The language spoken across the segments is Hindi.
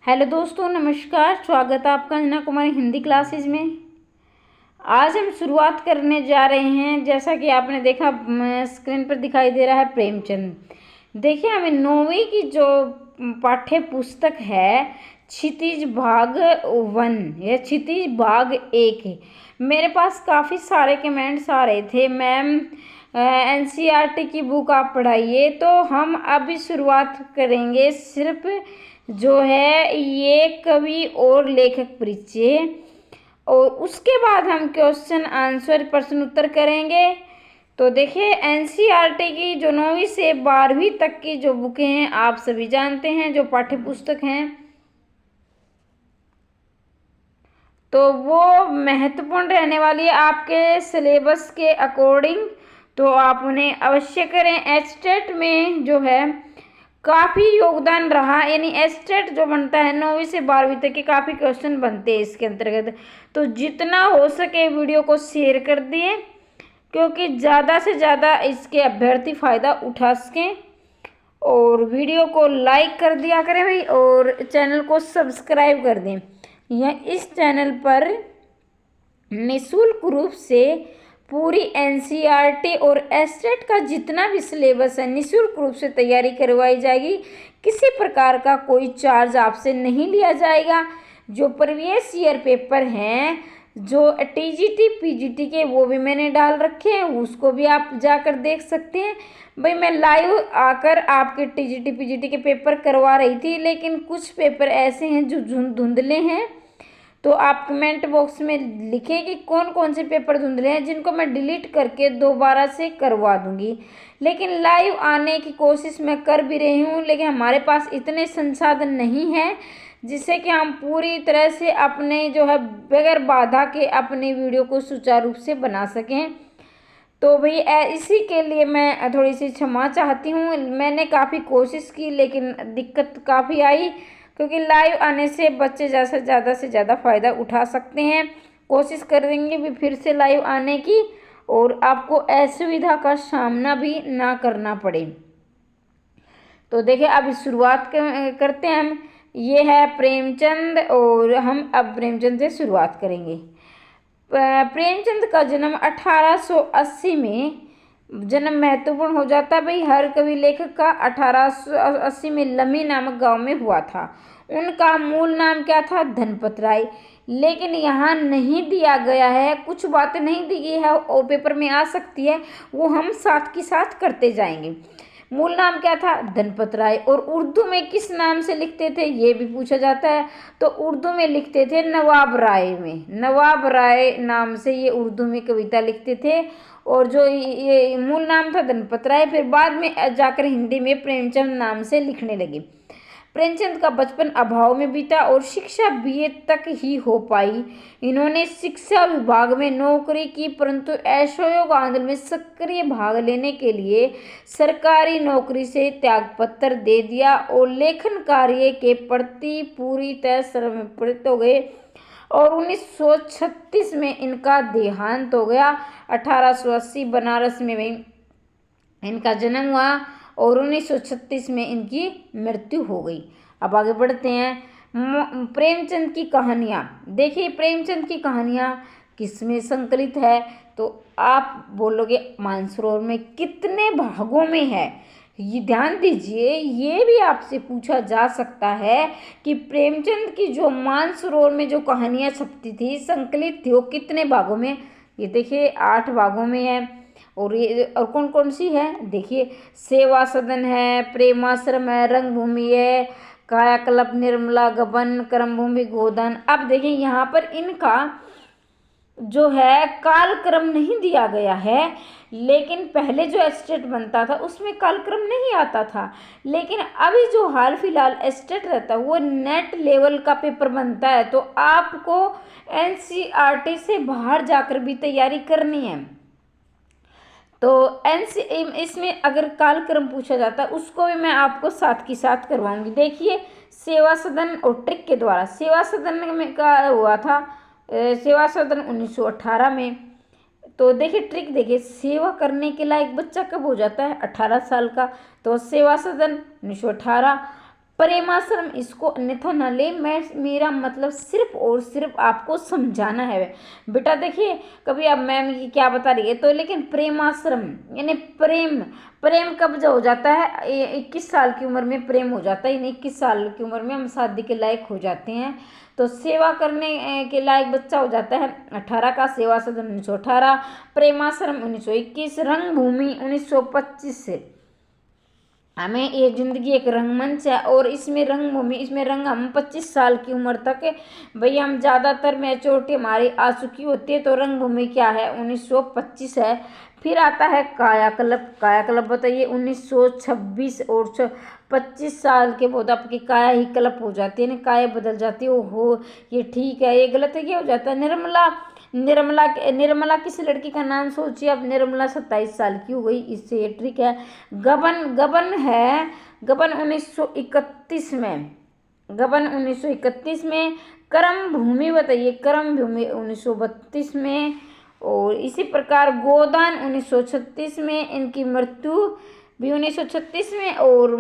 हेलो दोस्तों, नमस्कार। स्वागत है आपका जना कुमारी हिंदी क्लासेस में। आज हम शुरुआत करने जा रहे हैं। जैसा कि आपने देखा स्क्रीन पर दिखाई दे रहा है प्रेमचंद। देखिए, हमें 9वीं की जो पाठ्य पुस्तक है क्षितिज भाग 1 या क्षितिज भाग 1 है। मेरे पास काफ़ी सारे कमेंट्स आ रहे थे, मैम एनसीईआरटी की बुक आप पढ़ाइए। तो हम अभी शुरुआत करेंगे सिर्फ जो है ये कवि और लेखक परिचय, और उसके बाद हम क्वेश्चन आंसर प्रश्न उत्तर करेंगे। तो देखिए, एनसीईआरटी की जो 9वीं से 12वीं तक की जो बुकें हैं आप सभी जानते हैं, जो पाठ्य पुस्तक हैं, तो वो महत्वपूर्ण रहने वाली है आपके सिलेबस के अकॉर्डिंग। तो आप उन्हें अवश्य करें। एचटेट में जो है काफ़ी योगदान रहा, यानी एस्टेट जो बनता है 9वीं से 12वीं तक के काफ़ी क्वेश्चन बनते हैं इसके अंतर्गत। तो जितना हो सके वीडियो को शेयर कर दिए, क्योंकि ज़्यादा से ज़्यादा इसके अभ्यर्थी फ़ायदा उठा सकें। और वीडियो को लाइक कर दिया करें भाई, और चैनल को सब्सक्राइब कर दें। यह इस चैनल पर निःशुल्क रूप से पूरी एनसीईआरटी और एस्टेट का जितना भी सिलेबस है निःशुल्क रूप से तैयारी करवाई जाएगी। किसी प्रकार का कोई चार्ज आपसे नहीं लिया जाएगा। जो प्रीवियस ईयर पेपर हैं, जो टीजीटी पीजीटी के, वो भी मैंने डाल रखे हैं, उसको भी आप जाकर देख सकते हैं। भाई, मैं लाइव आकर आपके टीजीटी पीजीटी के पेपर करवा रही थी, लेकिन कुछ पेपर ऐसे हैं जो धुंधले हैं। तो आप कमेंट बॉक्स में लिखें कि कौन कौन से पेपर धुंधले हैं, जिनको मैं डिलीट करके दोबारा से करवा दूंगी। लेकिन लाइव आने की कोशिश मैं कर भी रही हूँ, लेकिन हमारे पास इतने संसाधन नहीं हैं जिससे कि हम पूरी तरह से अपने जो है बगैर बाधा के अपनी वीडियो को सुचारू रूप से बना सकें। तो भाई इसी के लिए मैं थोड़ी सी क्षमा चाहती हूँ। मैंने काफ़ी कोशिश की, लेकिन दिक्कत काफ़ी आई, क्योंकि लाइव आने से बच्चे जैसे ज़्यादा से ज़्यादा फ़ायदा उठा सकते हैं। कोशिश करेंगे भी फिर से लाइव आने की, और आपको असुविधा का सामना भी ना करना पड़े। तो देखिए, अब शुरुआत करते हैं हम। ये है प्रेमचंद, और हम अब प्रेमचंद से शुरुआत करेंगे। प्रेमचंद का जन्म 1880 में जन्म महत्वपूर्ण हो जाता है भाई। हर कवि लेखक का 1880 में लम्ही नामक गांव में हुआ था। उनका मूल नाम क्या था? धनपत राय। लेकिन यहाँ नहीं दिया गया है, कुछ बातें नहीं दी गई है और पेपर में आ सकती है, वो हम साथ की साथ करते जाएंगे। मूल नाम क्या था? धनपत राय। और उर्दू में किस नाम से लिखते थे, ये भी पूछा जाता है। तो उर्दू में लिखते थे नवाब राय में, नवाब राय नाम से ये उर्दू में कविता लिखते थे। और जो ये मूल नाम था धनपत राय, फिर बाद में जाकर हिंदी में प्रेमचंद नाम से लिखने लगे। प्रेमचंद का बचपन अभाव में बीता और शिक्षा बीए तक ही हो पाई। इन्होंने शिक्षा विभाग में नौकरी की, परंतु असहयोग आंदोलन में सक्रिय भाग लेने के लिए सरकारी नौकरी से त्यागपत्र दे दिया और लेखन कार्य के प्रति पूरी तरह समर्पित हो गए। और 1936 में इनका देहांत हो गया। 1880 बनारस में इनका जन्म हुआ और 1936 में इनकी मृत्यु हो गई। अब आगे बढ़ते हैं। प्रेमचंद की कहानियाँ। देखिए, प्रेमचंद की कहानियाँ किसमें संकलित है? तो आप बोलोगे मानसरोवर में। कितने भागों में है ये ध्यान दीजिए, ये भी आपसे पूछा जा सकता है कि प्रेमचंद की जो मानसरोवर में जो कहानियाँ छपती थी, संकलित थी, वो कितने भागों में? ये देखिए 8 भागों में है। और ये और कौन कौन सी है? देखिए, सेवा सदन है, प्रेमाश्रम है, रंगभूमि है, कायाकल्प, निर्मला, गबन, कर्मभूमि, गोदान। अब देखिए, यहाँ पर इनका जो है कालक्रम नहीं दिया गया है, लेकिन पहले जो एस्टेट बनता था उसमें कालक्रम नहीं आता था। लेकिन अभी जो हाल फिलहाल एस्टेट रहता है वो नेट लेवल का पेपर बनता है। तो आपको एनसीईआरटी से बाहर जाकर भी तैयारी करनी है। तो इसमें अगर कालक्रम पूछा जाता है उसको भी मैं आपको साथ की साथ करवाऊंगी। देखिए, सेवा सदन और ट्रिक के द्वारा सेवा सदन में का हुआ था, सेवा सदन 1918 में। तो देखिए ट्रिक, देखिए सेवा करने के लायक बच्चा कब हो जाता है? 18 साल का। तो सेवा सदन 1918। प्रेमाश्रम इसको अन्यथा न ले। मेरा मतलब सिर्फ और सिर्फ आपको समझाना है बेटा। देखिए कभी अब मैम ये क्या बता रही है तो, लेकिन प्रेमाश्रम यानी प्रेम कब जो हो जाता है, 21 साल की उम्र में प्रेम हो जाता है। यानी 21 साल की उम्र में हम शादी के लायक हो जाते हैं। तो सेवा करने के लायक बच्चा हो जाता है 18 का, सेवा सदन 1918, प्रेमाश्रम 1921, रंगभूमि 1925 से। हमें ये जिंदगी एक रंगमंच है और इसमें रंगभूमि, इसमें रंग हम 25 साल की उम्र तक भैया हम ज़्यादातर मैच्योरिटी हमारी आ चुकी होती है। तो रंगभूमि क्या है 1925 है। फिर आता है कायाकल्प। कायाकल्प बताइए 1926 और 25 साल के बाद आपकी काया ही कल्प हो जाती है ना, काया बदल जाती है। ओहो ये ठीक है, ये गलत है, क्या हो जाता है। निर्मला किस लड़की का नाम सोचिए अब। निर्मला 27 साल की हो गई, इससे ये ट्रिक है। गबन है, गबन 1931 में, गबन 1931 में। कर्म भूमि बताइए, कर्म भूमि 1932 में। और इसी प्रकार गोदान 1936 में, इनकी मृत्यु भी 1936 में और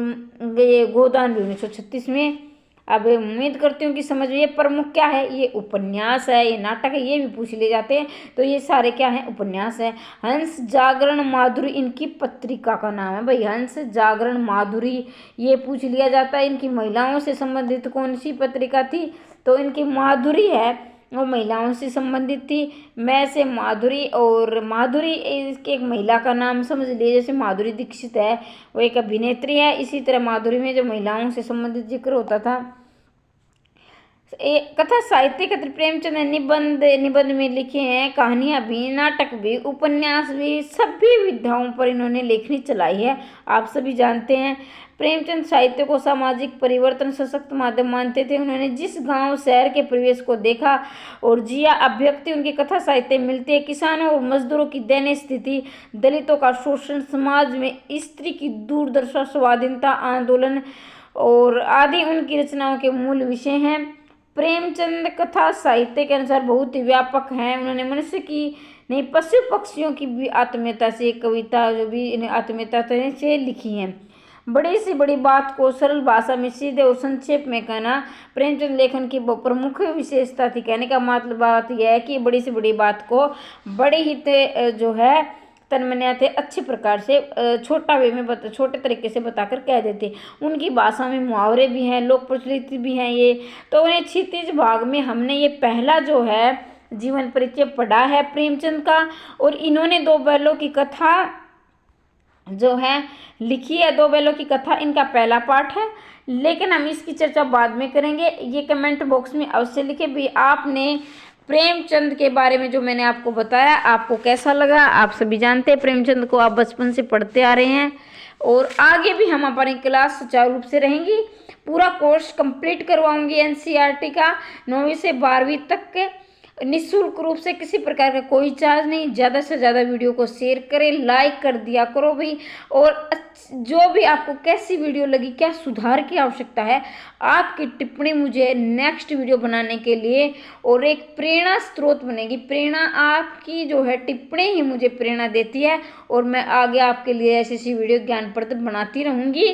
ये गोदान भी 1936 में। अब उम्मीद करती हूँ कि समझ ये प्रमुख क्या है, ये उपन्यास है, ये नाटक है, ये भी पूछ ले जाते हैं। तो ये सारे क्या हैं, उपन्यास है। हंस जागरण माधुरी इनकी पत्रिका का नाम है भाई, हंस जागरण माधुरी, ये पूछ लिया जाता है। इनकी महिलाओं से संबंधित कौन सी पत्रिका थी, तो इनकी माधुरी है, वो महिलाओं से संबंधित थी। मैं से माधुरी, और माधुरी इसके एक महिला का नाम समझ लीजिए, जैसे माधुरी दीक्षित है वो एक अभिनेत्री है, इसी तरह माधुरी में जो महिलाओं से संबंधित जिक्र होता था। कथा साहित्य क्षेत्र प्रेमचंद ने निबंध में लिखे हैं, कहानियां भी, नाटक भी, उपन्यास भी, सभी विधाओं पर इन्होंने लेखनी चलाई है। आप सभी जानते हैं प्रेमचंद साहित्य को सामाजिक परिवर्तन सशक्त माध्यम मानते थे। उन्होंने जिस गांव शहर के परिवेश को देखा और जिया, अभिव्यक्ति उनकी कथा साहित्य में मिलती है। किसानों और मजदूरों की दयनीय स्थिति, दलितों का शोषण, समाज में स्त्री की दुर्दशा, स्वाधीनता आंदोलन और आदि उनकी रचनाओं के मूल विषय हैं। प्रेमचंद कथा साहित्य के अनुसार बहुत ही व्यापक हैं। उन्होंने मनुष्य की नहीं, पशु पक्षियों की भी आत्मीयता से कविता जो भी इन्हें आत्मीयता से लिखी हैं। बड़ी से बड़ी बात को सरल भाषा में सीधे और संक्षेप में कहना प्रेमचंद लेखन की प्रमुख विशेषता थी। कहने का मतलब बात यह है कि बड़ी से बड़ी बात को बड़े ही जो है तन्मन्या थे, अच्छे प्रकार से छोटा वे में छोटे तरीके से बताकर कह देते। उनकी भाषा में मुहावरे भी हैं, लोक प्रचलित भी हैं ये। तो उन्हें क्षितिज भाग में हमने ये पहला जो है जीवन परिचय पढ़ा है प्रेमचंद का, और इन्होंने दो बैलों की कथा जो है लिखी है। दो बैलों की कथा इनका पहला पार्ट है, लेकिन हम इसकी चर्चा बाद में करेंगे। ये कमेंट बॉक्स में अवश्य लिखे भी आपने प्रेमचंद के बारे में जो मैंने आपको बताया आपको कैसा लगा। आप सभी जानते हैं प्रेमचंद को आप बचपन से पढ़ते आ रहे हैं और आगे भी हम हमारी क्लास सुचारू रूप से रहेंगी। पूरा कोर्स कंप्लीट करवाऊंगी एनसीईआरटी का 9वीं से 12वीं तक के, निःशुल्क रूप से, किसी प्रकार का कोई चार्ज नहीं। ज़्यादा से ज़्यादा वीडियो को शेयर करें, लाइक कर दिया करो भी। और जो भी आपको कैसी वीडियो लगी, क्या सुधार की आवश्यकता है, आपकी टिप्पणी मुझे नेक्स्ट वीडियो बनाने के लिए और एक प्रेरणा स्रोत बनेगी। प्रेरणा आपकी जो है टिप्पणी ही मुझे प्रेरणा देती है और मैं आगे आपके लिए ऐसी ऐसी वीडियो ज्ञानप्रद बनाती रहूँगी।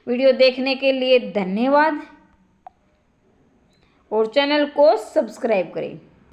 वीडियो देखने के लिए धन्यवाद और चैनल को सब्सक्राइब करें।